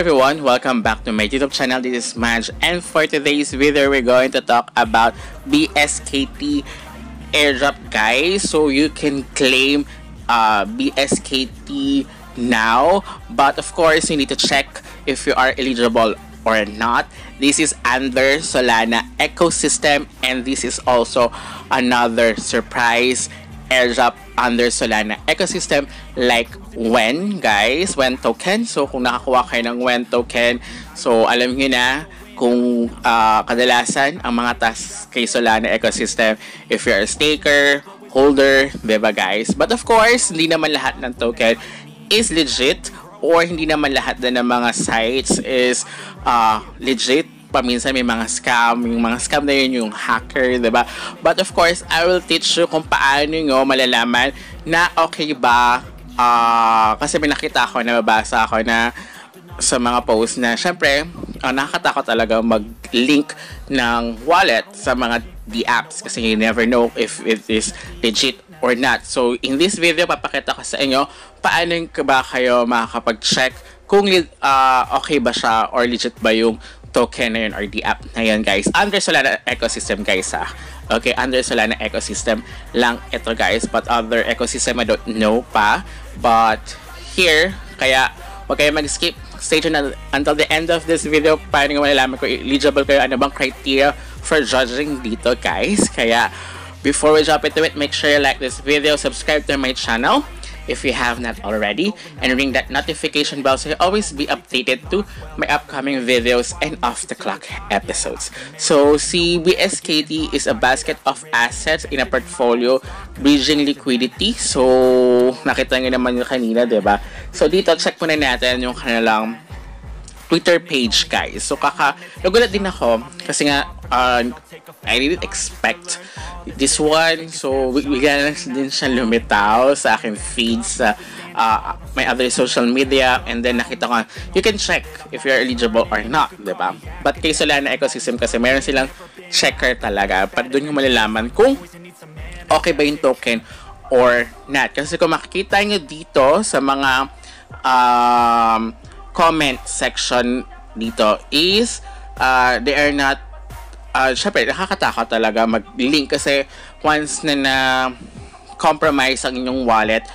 everyone, welcome back to my YouTube channel. This is Madge, and for today's video we're going to talk about BSKT airdrop, guys. So you can claim BSKT now, but of course you need to check if you are eligible or not. This is under Solana ecosystem, and this is also another surprise airdrop under Solana ecosystem, like WEN, guys, WEN token. So kung nakakuha kayo ng WEN token, so alam nyo na kung kadalasan ang mga tasks kay Solana ecosystem, if you're a staker, holder, diba guys? But of course, hindi naman lahat ng token is legit, or hindi naman lahat na ng mga sites is legit. Paminsan may mga scam, yung mga scam na yun yung hacker, diba? But of course, I will teach you kung paano nyo malalaman na okay ba, kasi may nakita ako, nababasa ako na sa mga post na syempre, nakakatakot talaga mag-link ng wallet sa mga D-apps kasi you never know if it is legit or not. So in this video, papakita ko sa inyo paano ba kayo makakapag-check kung okay ba siya or legit ba yung token na yun or the app na yun, guys. Under Solana ecosystem, guys, okay, under Solana ecosystem lang ito, guys, but other ecosystem I don't know pa, but here, kaya wag kayo mag-skip. Stay tuned until the end of this video para nyo malalaman kung eligible kayo, ano bang criteria for judging dito, guys. Kaya before we jump into it, make sure you like this video, subscribe to my channel if you have not already, and ring that notification bell so you always be updated to my upcoming videos and off-the-clock episodes. So, si BSKT is a basket of assets in a portfolio bridging liquidity. So, nakita nyo naman yung kanina, diba? So, dito, check muna natin yung kanilang Twitter page, guys. So, nagulat din ako kasi nga, I didn't expect this one. So, bigla din siya lumitaw sa akin feeds sa my other social media, and then nakita ko, you can check if you're eligible or not, diba? But kay Solana ecosystem kasi meron silang checker talaga para doon yung malalaman kung okay ba yung token or not. Kasi kung makikita nyo dito sa mga comment section dito is they are not syempre nakakatakot talaga mag-link kasi once na compromise ang inyong wallet,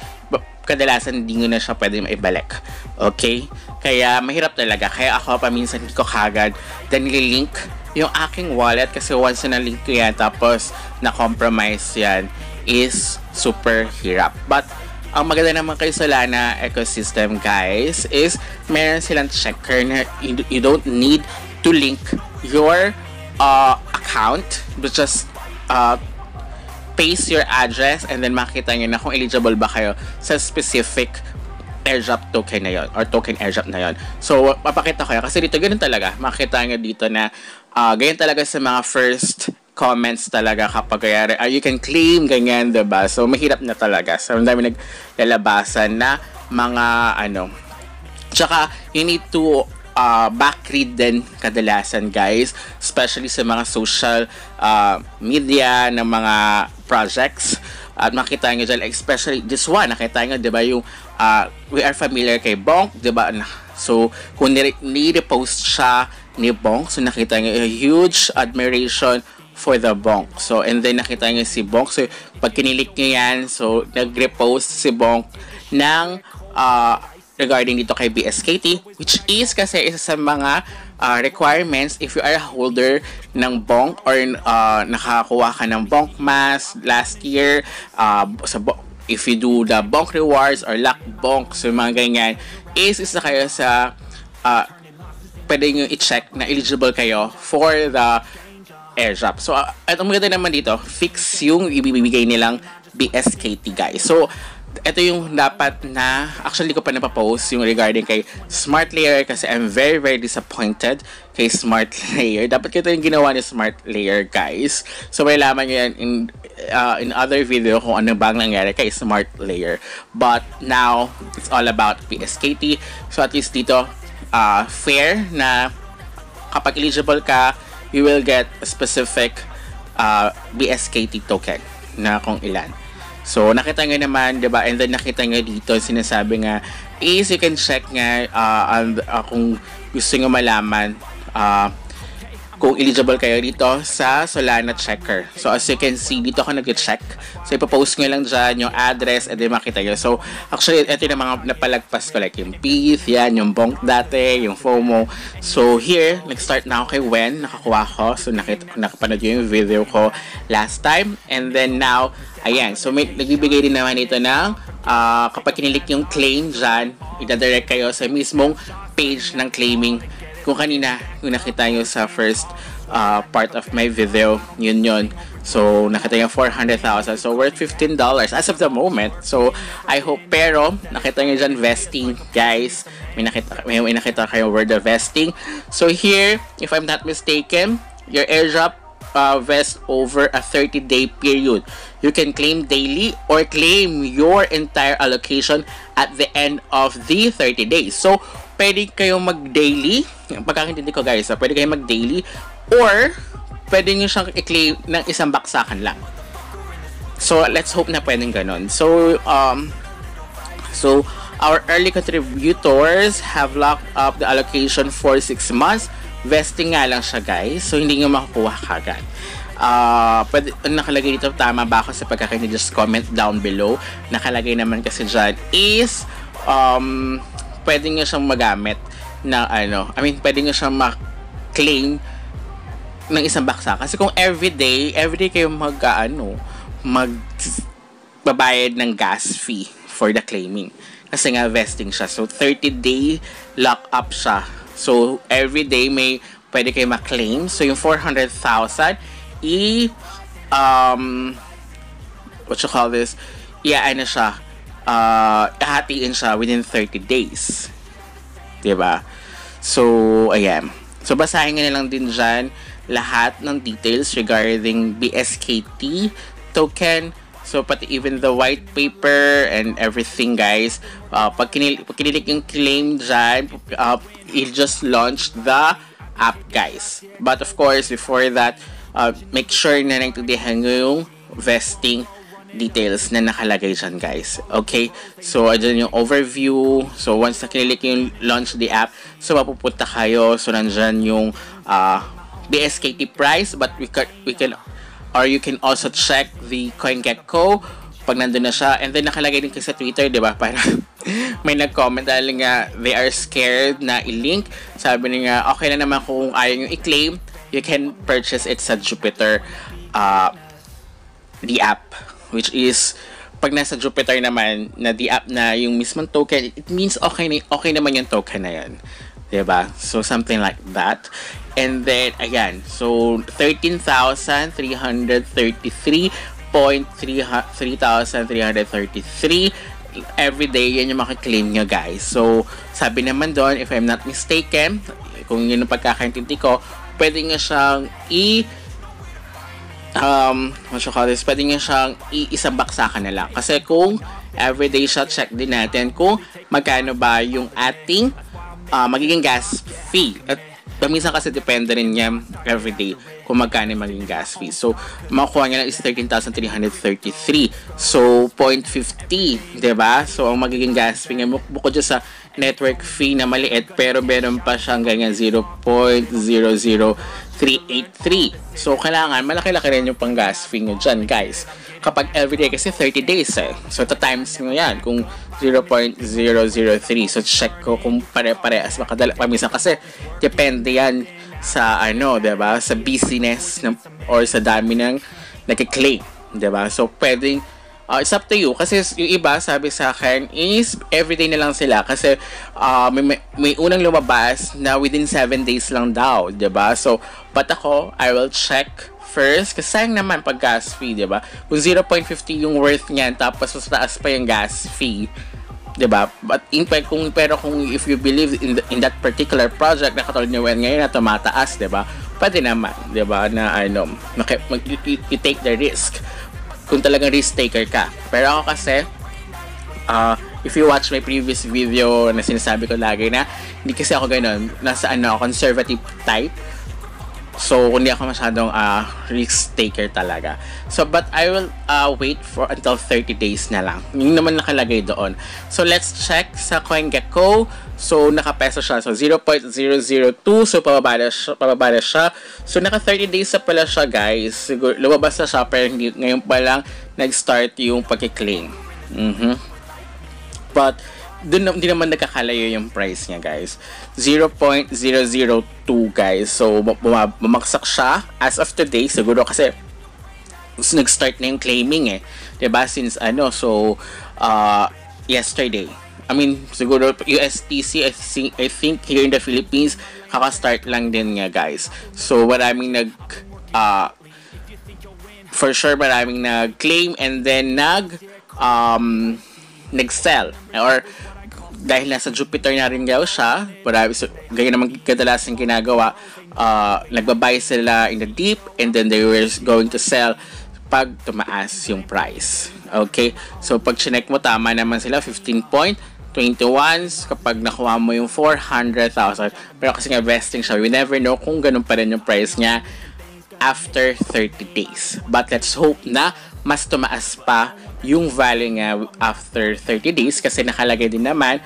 kadalasan hindi nyo na siya pwede maibalik. Okay? Kaya mahirap talaga. Kaya ako paminsan hindi ko kagad then nililink yung aking wallet kasi once na link ko yan tapos na-compromise yan is super hirap. But ang maganda naman kay Solana ecosystem, guys, is meron silang checker na you don't need to link your account, but just paste your address and then makita nyo na kung eligible ba kayo sa specific airdrop token na yon or token airdrop na yon. So papakita ko yan kasi dito ganun talaga, makita nyo dito na ganyan talaga sa mga first comments talaga kapag kayari, you can claim ganyan, diba? So mahirap na talaga, so ang dami naglalabasan na mga tsaka you need to backread din kadalasan, guys, especially sa mga social media ng mga projects. At makita nyo dyan, especially this one, nakita nyo, diba, yung we are familiar kay Bonk, diba? So kung ni-repost siya ni Bonk, so nakita nyo a huge admiration for the Bonk. So and then nakita nyo si Bonk, so pag kinilik nyo yan, so nag-repost si Bonk ng regarding dito kay BSKT, which is kasi isa sa mga requirements if you are a holder ng Bonk or nakakuha ka ng Bonk Mass last year, if you do the Bonk rewards or Lock Bonk, so mga ganyan, is isa kayo sa pwede nyo i-check na eligible kayo for the airdrop. So at ang maganda naman dito, fix yung ibibigay nilang BSKT, guys. So ito yung dapat na, actually ko pa napapost yung regarding kay Smart Layer kasi I'm very very disappointed kay Smart Layer. Dapat ito yung ginawa ni Smart Layer, guys. So may laman nyo yan in other video kung ano bang nangyari kay Smart Layer. But now, it's all about BSKT. So at least dito, fair na kapag eligible ka, you will get a specific BSKT token na kung ilan. So, nakita nyo naman, diba? And then, nakita nyo dito, sinasabi nga, is you can check nga kung gusto nyo malaman kung eligible kayo dito sa Solana Checker. So, as you can see, dito ako nag-check. So, ipapost nyo lang dyan yung address and then makita nyo. So, actually, ito yung mga napalagpas ko. Like, yung PETH, yan, yung Bonk dati, yung FOMO. So, here, nag-start na ako kay Wen. Nakakuha ko. So, nakapanood yung video ko last time. And then, now, ayan. So, nagbibigay din naman ito ng kapag kinilik yung claim dyan, itadirect kayo sa mismong page ng claiming. Kung kanina, kung nakita nyo sa first part of my video, yun. So, nakita nyo 400,000. So, worth $15 as of the moment. So, I hope, pero, nakita nyo dyan vesting, guys. May nakita kayo word of vesting. So, here, if I'm not mistaken, your airdrop vest over a 30-day period. You can claim daily or claim your entire allocation at the end of the 30 days. So, pwede kayong mag-daily. Pagkakintindi ko, guys, pwede kayong mag-daily or pwede nyo siyang i-claim ng isang baksakan lang. So, let's hope na pwedeng ganon. So, our early contributors have locked up the allocation for 6 months. Vesting nga lang siya, guys. So, hindi nyo makukuha kagad. Pwede, nakalagay dito, tama ba ako sa pagkakintindi? Just comment down below. Nakalagay naman kasi dyan is, pwede nyo siyang magamit na pwede nyo siyang ma-claim ng isang baksa. Kasi kung everyday kayo magbabayad ng gas fee for the claiming. Kasi nga vesting siya. So, 30-day lock-up siya. So, everyday pwede kayo ma-claim. So, yung 400,000 hahatiin siya within 30 days. Diba? So, ayan. So, basahin nga lang din dyan lahat ng details regarding BSKT token. So, pati even the white paper and everything, guys. Pag kinilik yung claim dyan, it just launched the app, guys. But, of course, before that, make sure na naintindihan nyo yung vesting details na nakalagay dyan, guys. Okay? So, dyan yung overview. So, once na kinilik yung launch the app, so, mapupunta kayo. So, nandyan yung BSKT price. But you can also check the CoinGecko pag nandun na siya. And then, nakalagay din kasi sa Twitter, di ba? Para may nag-comment dahil nga they are scared na i-link. Sabi niya, okay na naman kung ayaw nyo i-claim, you can purchase it sa Jupiter, the app. Which is, pag nasa Jupiter naman, na the app na yung mismong token, it means okay naman yung token na yan. Diba? So, something like that. And then, ayan. So, 13,333.3,333 every day, yan yung makaklaim nyo, guys. So, sabi naman doon, if I'm not mistaken, kung yun yung pagkakaintindi ko, pwede nga siyang pwede nga siyang isang baksakan na lang. Kasi kung everyday siya, check din natin kung magkano ba yung ating magiging gas fee. At minsan kasi depende rin niya everyday kung magkano magiging gas fee. So, makukuha niya lang is 13,333. So, 0.50, diba? So, ang magiging gas fee niya, bukod dyan sa network fee na maliit, pero meron pa siyang ganyan 0.00383. So, kailangan malaki-laki rin yung pang gas fee nyo dyan, guys. Kapag everyday kasi 30 days eh. So, times nyo yan kung 0.003. So, check ko kung pare-parehas makadala. Paminsan kasi, depende yan sa diba? Sa busyness or sa dami ng nag-claim, diba? So, pwedeng it's up to you. Kasi yung iba, sabi sa akin, is everyday na lang sila. Kasi may unang lumabas na within 7 days lang daw, diba? So, but ako, I will check first. Kasi sayang naman pag gas fee, diba? Kung 0.50 yung worth niyan, tapos mas taas pa yung gas fee, diba? But pero kung if you believe in that particular project na katulad nyo ngayon na tumataas, diba? Pwede naman, diba? Na you take the risk. Kung talagang risk taker ka. Pero ako kasi, if you watch my previous video na sinasabi ko lagi na, hindi kasi ako ganun. Nasa conservative type. So, hindi ako masyadong risk taker talaga. So, but I will wait for until 30 days na lang. Yung naman nakalagay doon. So, let's check sa CoinGecko. So, naka-peso siya. So, 0.002. So, pababa na siya. So, naka 30 days na pala siya, guys. Siguro, lumabas na siya, pero ngayon pa lang nag-start yung pag-claim. But, doon hindi naman nagkakalayo yung price niya, guys. 0.002, guys. So, bumaksak siya as of today. Siguro kasi nag-start na yung claiming eh. 'Di ba? Since so yesterday. I mean, siguro USTC, I think here in the Philippines, kaka-start lang din niya, guys. So, maraming for sure maraming nag-claim and then nag-sell. Or dahil nasa Jupiter na rin daw siya, ganyan naman kadalasan ginagawa, nagbabuy sila in the deep and then they were going to sell pag tumaas yung price. Okay? So, pag chinek mo, tama naman sila, 15.21 kapag nakuha mo yung 400,000. Pero kasi nga vesting siya, we never know kung ganun pa rin yung price niya after 30 days. But let's hope na mas tumaas pa yung value nga after 30 days kasi nakalagay din naman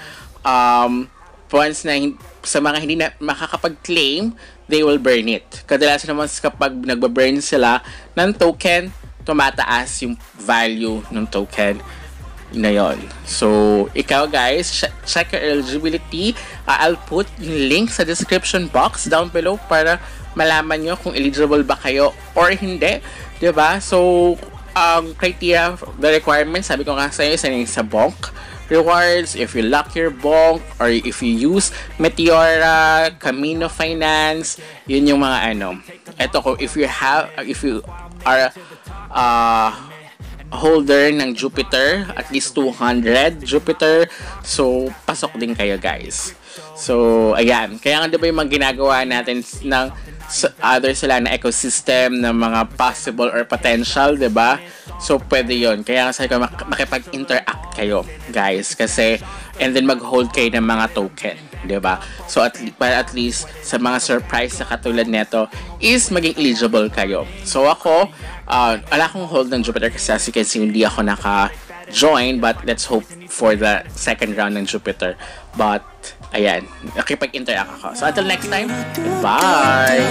once na sa mga hindi na makakapag-claim, they will burn it. Kadalasan naman kapag nagba-burn sila ng token, tumataas yung value ng token na yon. So, ikaw guys, check your eligibility. I'll put yung link sa description box down below para malaman nyo kung eligible ba kayo or hindi. Diba? So, criteria, the requirements, sabi ko nga sa iyo, sa bonk rewards, if you lock your bonk, or if you use Meteora, Camino Finance, yun yung mga Eto ko, if you are holder ng Jupiter, at least 200 Jupiter, so pasok din kayo, guys. So, ayan. Kaya nga diba yung mga ginagawa natin ng other sila na ecosystem ng mga possible or potential, diba? So, pwede yon. Kaya sabi ko, makipag-interact kayo, guys. Kasi, and then mag-hold kayo ng mga token, diba? So, para at least sa mga surprise na katulad neto is maging eligible kayo. So, ako, wala akong hold ng Jupiter kasi hindi ako naka-join, but let's hope for the second round ng Jupiter. But, ayan, nakipag-interact ako. So, until next time, bye!